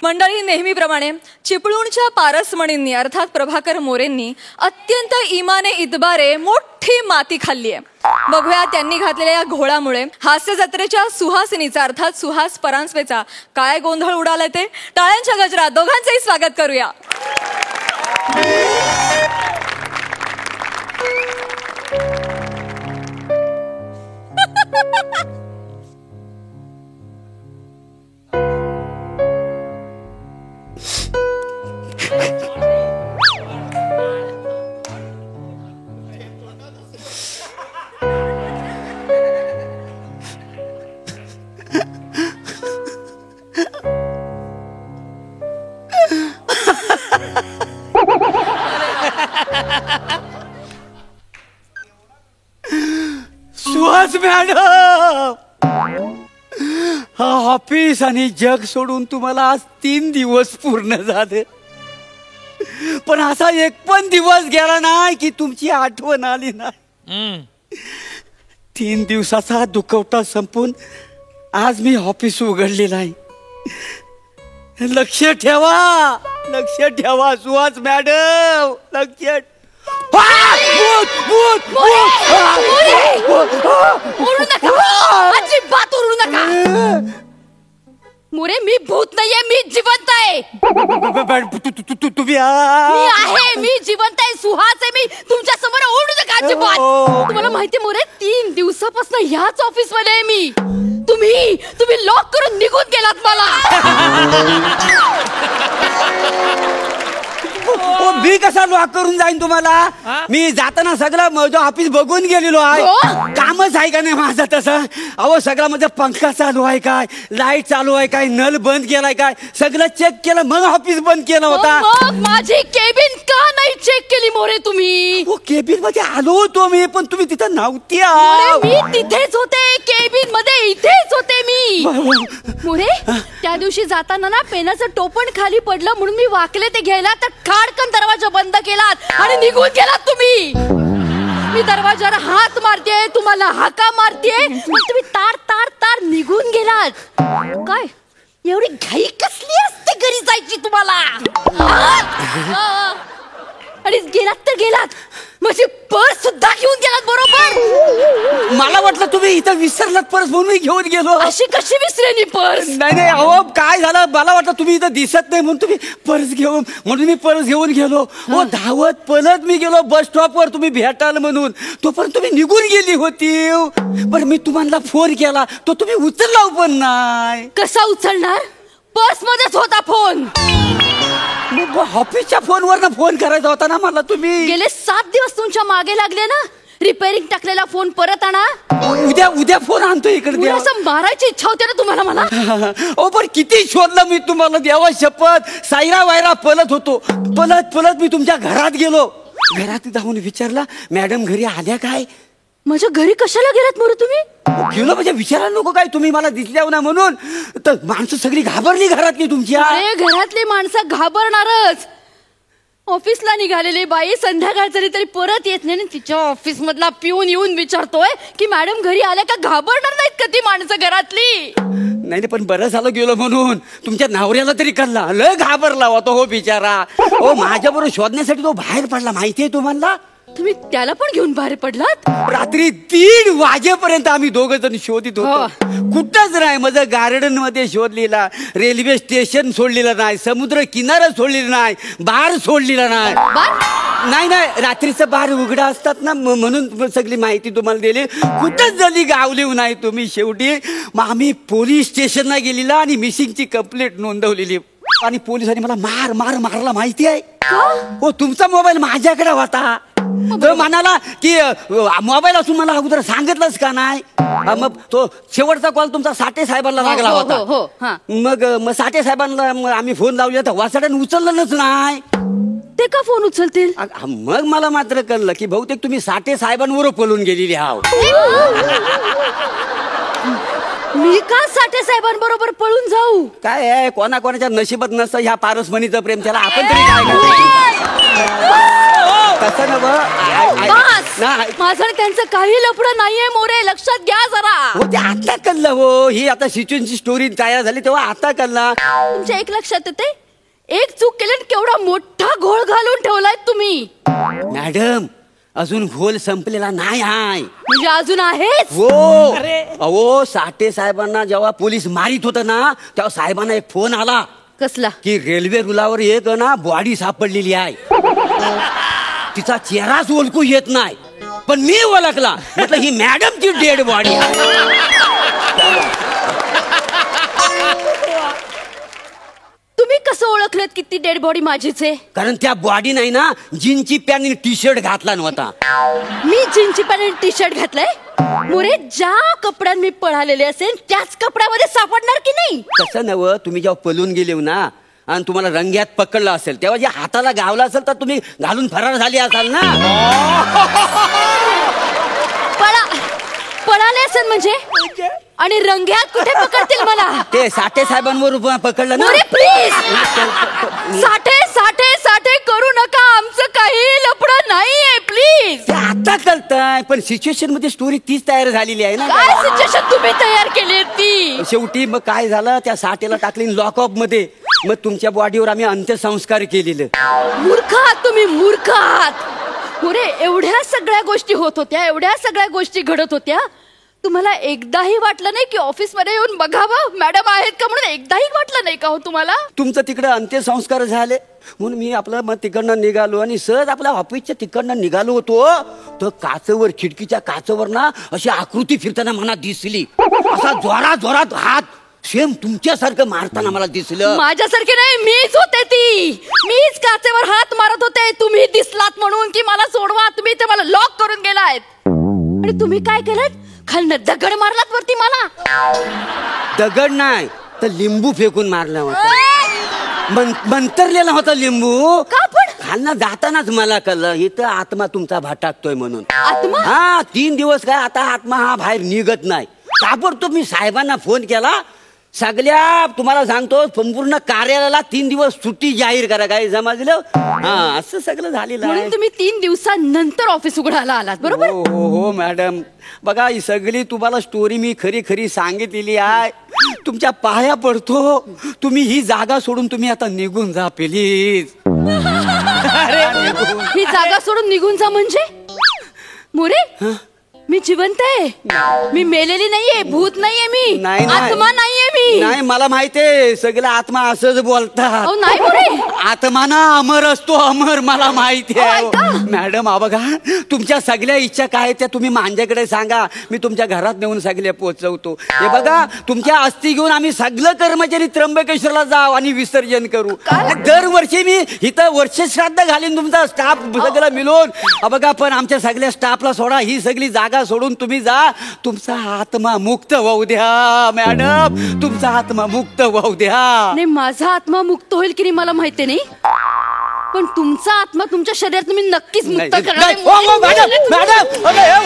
मंडळी, नेहमीप्रमाणे चिपळूणच्या पारसमणींनी अर्थात प्रभाकर मोरेंनी अत्यंत इमाने इतबारे मोठी माती खाल्ली आहे. बघूया त्यांनी घातलेल्या या घोळामुळे हास्य जत्रेच्या सुहासिनीचा अर्थात सुहास परांजपेचा काय गोंधळ उडालाय ते. टाळ्यांच्या गजरात दोघांचेही स्वागत करूया. सुहास मॅडम, हा ऑफिस आणि जग सोडून तुम्हाला आज 3 दिवस पूर्ण झाले, पण असा एक पण दिवस गेला नाही की तुमची आठवण आली नाही. 3 दिवसाचा दुखवटा संपून आज मी ऑफिस उघडलेलं आहे. लक्ष ठेवा, लक्ष ठेवा सुहास मॅडम, लक्ष. अजिबात ओरडू नका. मोरे, मी भूत नाहीये, मी जिवंत आहे. तुम्ही मी आहे, मी जिवंत आहे, सुहास आहे मी. तुमच्या समोर ओरडू नका अजिबात. तुम्हाला माहिती मोरे, 3 दिवसापासून ह्याच ऑफिस मध्ये आहे मी. तुम्ही लॉक करून निघून गेलात मला. मी कसा लॉक करून जाईन तुम्हाला? मी जाताना सगळं माझं ऑफिस बघून गेलेलो आहे. कामच आहे का नाही माझं तसं? अहो सगळं माझं पंखा चालू आहे काय, लाईट चालू आहे काय, नल बंद केलाय काय, सगळं चेक केलं मग ऑफिस बंद केलं होता. मग माझी केबिन का नाही चेक केली मोरे तुम्ही? केबिन मध्ये आलो होतो मी, पण तुम्ही तिथं नव्हती. मी तिथेच होते, केबिन मध्ये इथेच होते मी. मोरे, त्या दिवशी जाताना ना पेनाचं टोपण खाली पडलं म्हणून मी वाकले ते घ्यायला, तर खाडकन दरवाजा बंद केलात आणि निघून गेलात तुम्ही. मी दरवाजावर हात मारते, तुम्हाला हाका मारते, पण तुम्ही तार तार तार निघून गेलात. काय एवढी घाई कसली असते घरी जायची तुम्हाला? आणि गेलात तर गेलात, माझी पर्स सुद्धा घेऊन गेलात. बरोबर, मला वाटलं तुम्ही इथं विसरलात पर्स म्हणून मी घेऊन गेलो. अशी कशी विसरेली पर्स? नाही, अहो काय झालं, मला वाटलं तुम्ही इथं दिसत नाही म्हणून तुम्ही पर्स घेऊन, म्हणून मी पर्स घेऊन गेलो. हो, धावत पळत मी गेलो बस स्टॉपवर तुम्ही भेटाल म्हणून. तोपर्यंत तुम्ही निघून गेली होती. पण मी तुम्हाला फोन केला, तो तुम्ही उचलला पण नाही. कसा उचलणार? पर्स मध्येच होता फोन. ऑफिसच्या फोनवर ना फोन करायचा होता ना मला. तुम्ही गेले 7 दिवस तुमच्या मागे लागले ना. रिपेअरिंग टाकलेला फोन परत आणा. उद्या फोन आणतो इकडे. असं मारायची इच्छा होते ना तुम्हाला मला. ओ पण किती शोधलं मी तुम्हाला, देवा शपथ. सायरा वायरा पळत होतो, पळत मी तुमच्या घरात गेलो. घरात जाऊन विचारला, मॅडम घरी आल्या काय? माझ्या घरी कशाला गेलात मोरे तुम्ही? गेलो म्हणजे विचारायला नको काय, तुम्ही मला दिसल्या ना म्हणून. तर माणसं सगळी घाबरली घरातली तुमच्या. अरे घरातली माणसं घाबरणारच. ऑफिसला निघालेली बाई संध्याकाळ जरी तरी परत येत नाही, तिच्या ऑफिस मधला पिऊन येऊन विचारतोय की मॅडम घरी आल्या का? घाबरणार नाहीत का ती माणसं घरातली? नाही, पण बरं झालं गेलो म्हणून. तुमच्या नवऱ्याला तरी कळला, लय घाबरला होता हो बिचारा. हो, माझ्या बरोबर शोधण्यासाठी तो बाहेर पडला, माहितीये तुम्हाला? तुम्ही त्याला पण घेऊन बाहेर पडलात? रात्री 3 वाजेपर्यंत आम्ही 2 जण शोधित होतो. कुठंच नाही. माझं गार्डन मध्ये शोधलेला, रेल्वे स्टेशन सोडलेलं नाही, समुद्र किनारा सोडलेला नाही, बार सोडलेला नाही. नाही, रात्रीचं बार उघडा असतात ना, म्हणून सगळी माहिती तुम्हाला दिली. कुठंच जरी गावली नाही तुम्ही. शेवटी मग आम्ही पोलीस स्टेशनला गेलेला आणि मिसिंगची कंप्लेंट नोंदवलेली. आणि पोलिसांनी मला मारला, माहिती आहे? हो, तुमचा मोबाईल माझ्याकडे होता. तो म्हणाला की मोबाईल असून मला अगोदर सांगितलंच का नाही? मग तो शेवटचा कॉल तुमचा साठे साहेबांना लागला होता. मग साठे साहेबांना आम्ही फोन लावले तर वासाड्याने उचललंच नाही. ते का फोन उचलतील? मग मला मात्र कळलं की बहुतेक तुम्ही साठे साहेबांवर पळून गेलेली आहात. मी का साठे साहेबांबरोबर पळून जाऊ? काय आहे, कोणाच्या नशिबात नसतं ह्या पारसमणीचं प्रेम. त्याला आपण तरी काय तसं नव्हं. बस! नाही. माझं आणि त्यांचं काही लफडं नाहीये मोरे, लक्षात घ्या जरा. हो ते आता कळलं हो. ही आता सिच्युएशनची स्टोरी तयार झाली तेव्हा आता कळला. तुमच्या एक लक्षात येते, एक चूक केली आणि केवढा मोठा घोळ घालून ठेवलाय तुम्ही. मॅडम अजून घोल संपलेला नाही आहे. म्हणजे अजून आहेच. हो अहो साठे साहेबांना जेव्हा पोलीस मारित होत ना तेव्हा साहेबांना एक फोन आला कसला? की रेल्वे रुलावर एक ना बॉडी सापडलेली आहे. तिचा चेहराच ओळखू येत नाही पण मी ओळखला. म्हटलं ही मॅडमची डेड बॉडी आहे. तुम्ही कसं ओळखलत की ती डेड बॉडी माझीच आहे? कारण त्या बॉडी नाही ना जीनची पॅन्ट आणि टी शर्ट घातला नव्हता. मी जीन्सची पॅन्ट आणि टी शर्ट घातलंय. मोरे ज्या कपड्यात मी पळालेले असेल त्याच कपड्यामध्ये सापडणार की नाही? तसं नव्हं. तुम्ही जेव्हा पळून गेले ना आणि तुम्हाला रंग्यात पकडलं असेल तेव्हा जे हाताला गावला असेल तर तुम्ही घालून फरार झाले असाल ना. पळाले असेल म्हणजे? आणि रंग्यात कुठे पकडतील मला? ते साठे साहेबांवर पकडलं ना. मोरे प्लीज साठे साठे साठे करू नका. आमचं काही लफडं नाहीये प्लीज. ते आता कळतंय पण सिच्युएशन मध्ये स्टोरी तीच तयार झालेली आहे ना. काय सिच्युएशन तुम्ही तयार केली ती? शेवटी मग काय झालं त्या साठेला टाकली लॉकअप मध्ये. मग तुमच्या बॉडीवर आम्ही अंत्यसंस्कार केलेले. मूर्ख आहात तुम्ही, मूर्ख आहात. मोरे एवढ्या सगळ्या गोष्टी होत होत्या, एवढ्या सगळ्या गोष्टी घडत होत्या. तुम्हाला एकदाही वाटलं नाही की ऑफिस मध्ये येऊन बघावं मॅडम आहेत का म्हणून? एकदाही वाटलं नाही का हो तुम्हाला? तुमचं तिकडे अंत्यसंस्कार झाले म्हणून मी आपलं मग तिकडनं निघालो आणि सहज आपल्या ऑफिसच्या तिकडनं निघालो होतो तर काचवर खिडकीच्या काचवर ना अशी आकृती फिरताना मला दिसली. असा जोरात जोरात हात सेम तुमच्यासारखं मारताना मला दिसलं. माझ्यासारखे नाही, मीच होते ती. मीच काचेवर हात मारत होते. तुम्ही दिसलात म्हणून की मला सोडवा. तुम्ही ते मला लॉक करून गेलात. आणि तुम्ही काय केलं? खालनं दगड मारलात वरती मला. दगड नाही तर लिंबू फेकून मारला होता. मंतरलेला होता लिंबू. का पण? खालनं जातानाच मला कळलं इथं आत्मा तुमचा भटकतोय म्हणून. आत्मा? हा 3 दिवस काय आता आत्मा हा बाहेर निघत नाही. ताबडतोब मी साहेबांना फोन केला. सगळ्या तुम्हाला सांगतो संपूर्ण कार्यालयाला 3 दिवस सुट्टी जाहीर करा. काय समजलं? हा असं सगळं झालेलं आहे. म्हणून तुम्ही 3 दिवसांनंतर ऑफिस उघडायला आलात बरोबर? हो हो हो मॅडम बघा ही सगळी तुम्हाला स्टोरी मी खरी खरी सांगितलेली आहे. तुमच्या पाया पडतो तुम्ही ही जागा सोडून तुम्ही आता निघून जा प्लीज. ही जागा सोडून निघून जा म्हणजे? मोरे मी जिवंत आहे. मी मेलेली नाहीये, भूत नाहीये. मी नाही आत्मा नाहीये. मी नाही मला माहितीये सगळं आत्मा असंच बोलतात. नाही मोरे आत्मा ना अमर असतो अमर. मला माहिती आहे मॅडम. बघा तुमच्या सगळ्या इच्छा काय त्या तुम्ही माझ्याकडे सांगा. मी तुमच्या घरात नेऊन सगळे पोहोचवतो. हे बघा तुमच्या अस्थी घेऊन आम्ही सगळं कर्मचारी त्र्यंबकेश्वरला जाऊ आणि विसर्जन करू. दरवर्षी मी इथं वर्षश्राद्ध घालीन तुमचा स्टाफ सगळं मिळून. बघा पण आमच्या सगळ्या स्टाफला सोडा. ही सगळी जागा सोडून तुम्ही जा. तुमचा आत्मा मुक्त होऊ द्या मॅडम. तुमचा आत्मा मुक्त होऊ द्या. नाही माझा आत्मा मुक्त होईल की नाही मला माहिती नाही पण तुमचा आत्मा तुमच्या शरीरात मी नक्कीच मुक्त करणार आहे. मॅडम